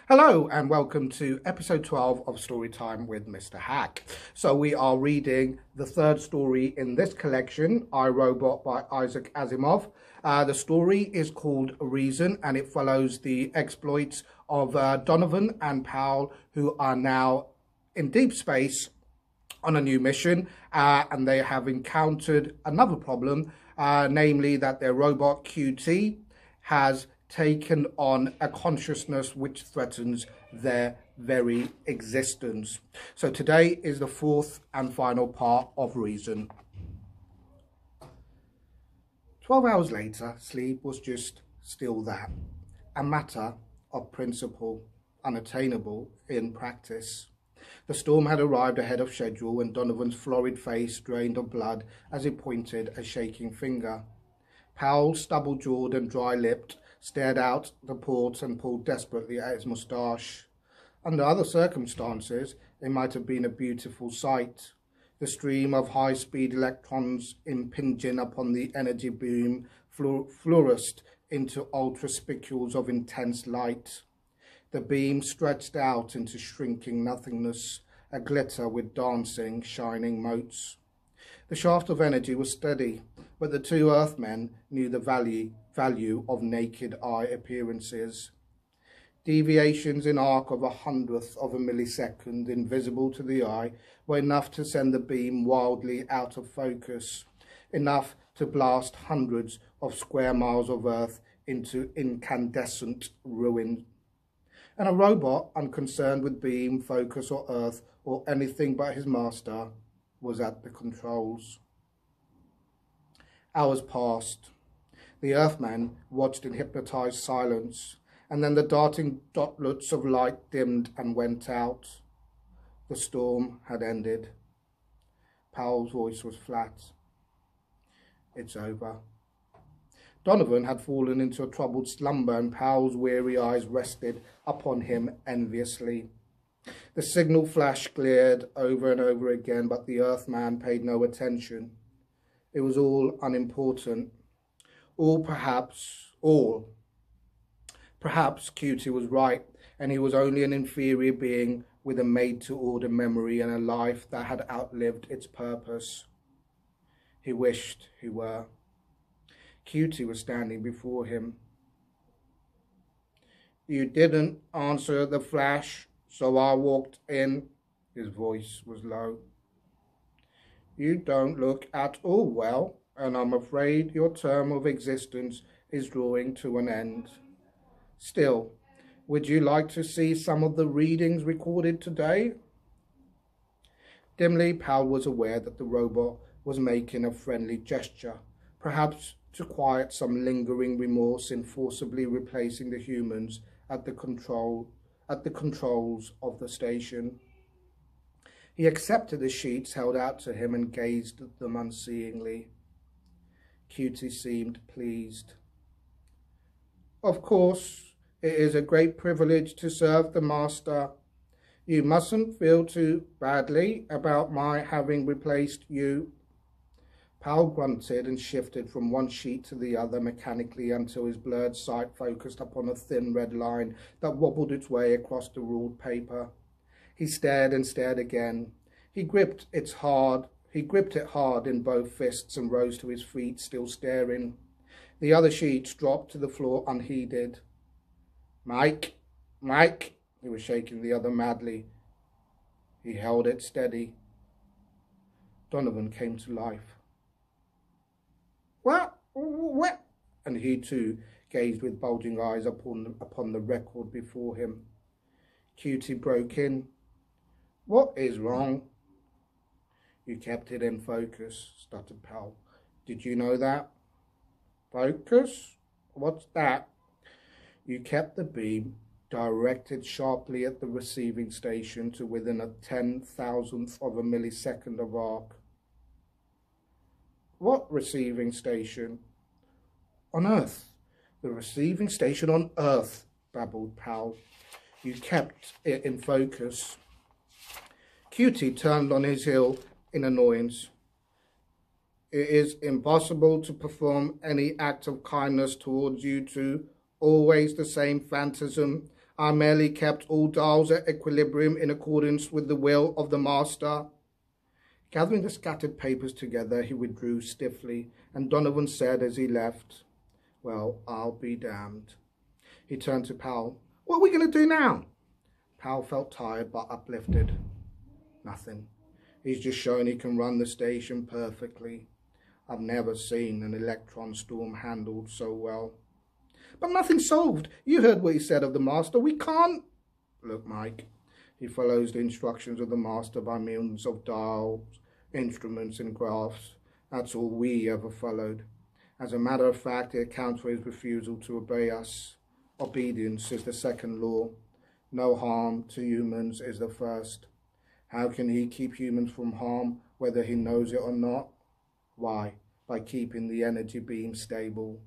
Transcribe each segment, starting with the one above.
Hello and welcome to episode 12 of Storytime with Mr. Haque. So we are reading the third story in this collection, I, Robot by Isaac Asimov. The story is called Reason and it follows the exploits of Donovan and Powell, who are now in deep space on a new mission, and they have encountered another problem, namely that their robot Cutie has taken on a consciousness which threatens their very existence. So today is the fourth and final part of Reason. 12 hours later, sleep was just still that, a matter of principle, unattainable in practice. The storm had arrived ahead of schedule and Donovan's florid face drained of blood as he pointed a shaking finger. Powell, stubble-jawed and dry-lipped, stared out the port and pulled desperately at his moustache. Under other circumstances, it might have been a beautiful sight. The stream of high-speed electrons impinging upon the energy beam fluoresced into ultra-spicules of intense light. The beam stretched out into shrinking nothingness, a glitter with dancing, shining motes. The shaft of energy was steady, but the two Earthmen knew the value of naked eye appearances. Deviations in arc of 1/100th of a millisecond, invisible to the eye, were enough to send the beam wildly out of focus, enough to blast hundreds of square miles of Earth into incandescent ruin. And a robot, unconcerned with beam, focus or Earth, or anything but his master, was at the controls. Hours passed. The Earthman watched in hypnotized silence, and then the darting dotlets of light dimmed and went out. The storm had ended. Powell's voice was flat. It's over. Donovan had fallen into a troubled slumber, and Powell's weary eyes rested upon him enviously. The signal flash glared over and over again, but the Earthman paid no attention. It was all unimportant. Perhaps Cutie was right, and he was only an inferior being with a made-to-order memory and a life that had outlived its purpose. He wished he were. Cutie was standing before him. You didn't answer the flash, so I walked in. His voice was low. You don't look at all well, and I'm afraid your term of existence is drawing to an end. Still, would you like to see some of the readings recorded today? Dimly, Powell was aware that the robot was making a friendly gesture, perhaps to quiet some lingering remorse in forcibly replacing the humans at the controls of the station. He accepted the sheets held out to him and gazed at them unseeingly. Cutie seemed pleased. Of course, it is a great privilege to serve the master. You mustn't feel too badly about my having replaced you. Powell grunted and shifted from one sheet to the other mechanically until his blurred sight focused upon a thin red line that wobbled its way across the ruled paper. He stared and stared again. He gripped it hard in both fists and rose to his feet, still staring. The other sheets dropped to the floor unheeded. Mike, he was shaking the other madly. He held it steady. Donovan came to life. What? And he too gazed with bulging eyes upon the record before him. Cutie broke in. What is wrong? You kept it in focus, stuttered Powell. Did you know that? Focus? What's that? You kept the beam directed sharply at the receiving station to within a 10,000th of a millisecond of arc. What receiving station? On Earth. The receiving station on Earth, babbled Powell. You kept it in focus. Cutie turned on his heel in annoyance. It is impossible to perform any act of kindness towards you two. Always the same phantasm, I merely kept all dials at equilibrium in accordance with the will of the master. Gathering the scattered papers together, he withdrew stiffly, and Donovan said as he left, "Well, I'll be damned." He turned to Powell. "What are we going to do now?" Powell felt tired but uplifted. "Nothing. He's just shown he can run the station perfectly. I've never seen an electron storm handled so well." "But nothing's solved. You heard what he said of the master. We can't—" "Look, Mike, he follows the instructions of the master by means of dials, instruments and graphs. That's all we ever followed. As a matter of fact, it accounts for his refusal to obey us. Obedience is the second law. No harm to humans is the first. How can he keep humans from harm, whether he knows it or not? Why, by keeping the energy beam stable.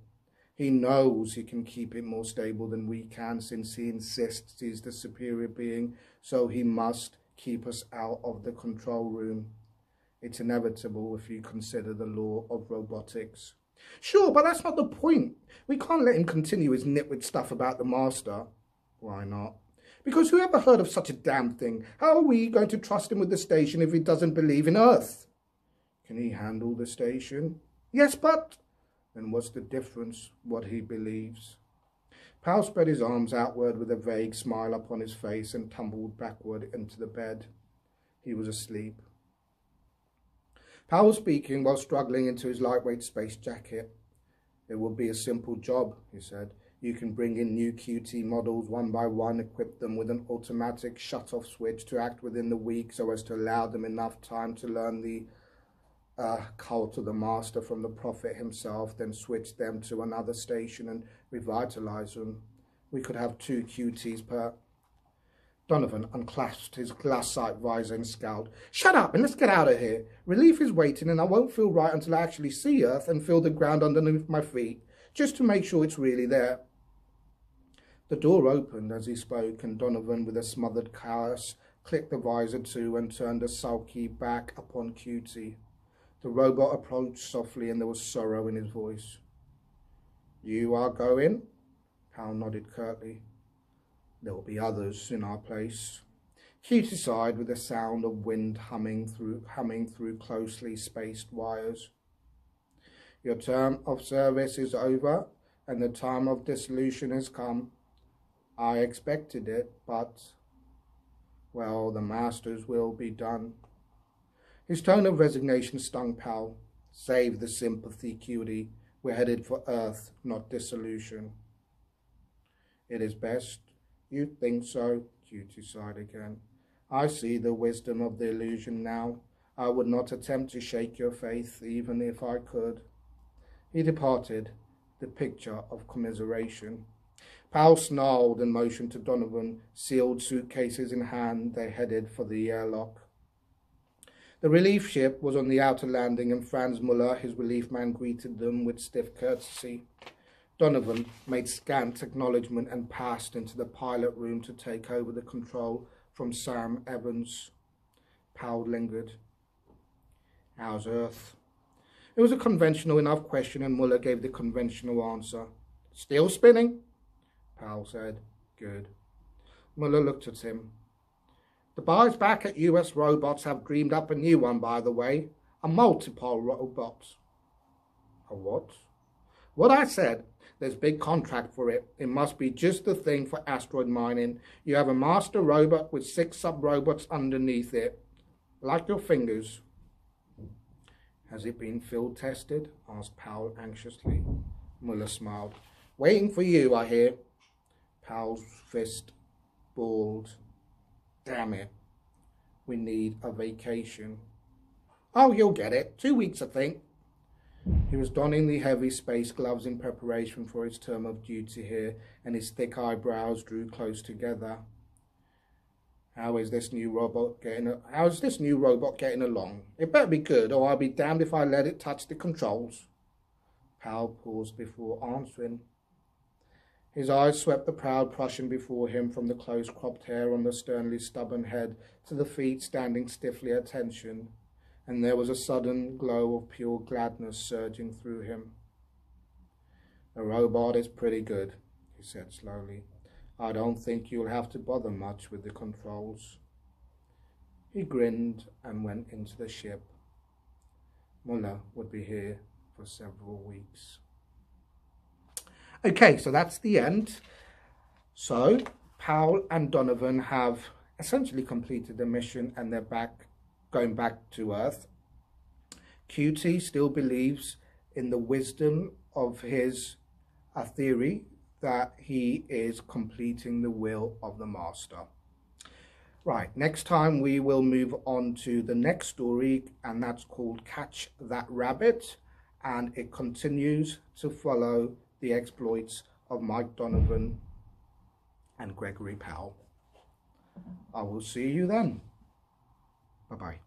He knows he can keep it more stable than we can, since he insists he's the superior being, so he must keep us out of the control room. It's inevitable if you consider the law of robotics." "Sure, but that's not the point. We can't let him continue his nitwit stuff about the master." "Why not?" "Because who ever heard of such a damn thing? How are we going to trust him with the station if he doesn't believe in Earth?" "Can he handle the station?" "Yes, but—" "Then what's the difference, what he believes?" Powell spread his arms outward with a vague smile upon his face and tumbled backward into the bed. He was asleep. Powell was speaking while struggling into his lightweight space jacket. "It will be a simple job," he said. "You can bring in new Cutie models one by one, equip them with an automatic shut-off switch to act within the week so as to allow them enough time to learn the cult of the master from the prophet himself, then switch them to another station and revitalize them. We could have 2 Cuties per—" Donovan unclasped his glass-sight visor and scowled. "Shut up and let's get out of here. Relief is waiting, and I won't feel right until I actually see Earth and feel the ground underneath my feet, just to make sure it's really there." The door opened as he spoke, and Donovan, with a smothered curse, clicked the visor to and turned a sulky back upon Cutie. The robot approached softly, and there was sorrow in his voice. "You are going?" Powell nodded curtly. "There will be others in our place." Cutie sighed with the sound of wind humming through closely spaced wires. "Your term of service is over, and the time of dissolution has come. I expected it, but, well, the master's will be done." His tone of resignation stung Powell. "Save the sympathy, Cutie. We're headed for Earth, not dissolution." "It is best. You think so?" Cutie sighed again. "I see the wisdom of the illusion now. I would not attempt to shake your faith, even if I could." He departed, the picture of commiseration. Powell snarled and motioned to Donovan. Sealed suitcases in hand, they headed for the airlock. The relief ship was on the outer landing, and Franz Muller, his relief man, greeted them with stiff courtesy. Donovan made scant acknowledgement and passed into the pilot room to take over the control from Sam Evans. Powell lingered. "How's Earth?" It was a conventional enough question, and Muller gave the conventional answer. "Still spinning," Powell said. "Good." Muller looked at him. "The boys back at US Robots have dreamed up a new one, by the way. A multipole robot." "A what?" "What I said. There's big contract for it. It must be just the thing for asteroid mining. You have a master robot with 6 sub-robots underneath it. Like your fingers." "Has it been field tested?" asked Powell anxiously. Muller smiled. "Waiting for you, I hear." Powell's fist balled. "Damn it. We need a vacation." "Oh, you'll get it. 2 weeks, I think." He was donning the heavy space gloves in preparation for his term of duty here, and his thick eyebrows drew close together. How's this new robot getting along? It better be good, or I'll be damned if I let it touch the controls." Powell paused before answering. His eyes swept the proud Prussian before him, from the close-cropped hair on the sternly stubborn head to the feet standing stiffly at attention, and there was a sudden glow of pure gladness surging through him. "The robot is pretty good," he said slowly. I don't think you'll have to bother much with the controls. He grinned and went into the ship. Muller would be here for several weeks. Okay, so that's the end. So Powell and Donovan have essentially completed the mission and they're going back to Earth. Cutie still believes in the wisdom of his theory that he is completing the will of the master. Right, next time we will move on to the next story, and that's called Catch That Rabbit, and it continues to follow the exploits of Mike Donovan and Gregory Powell. I will see you then. Bye-bye.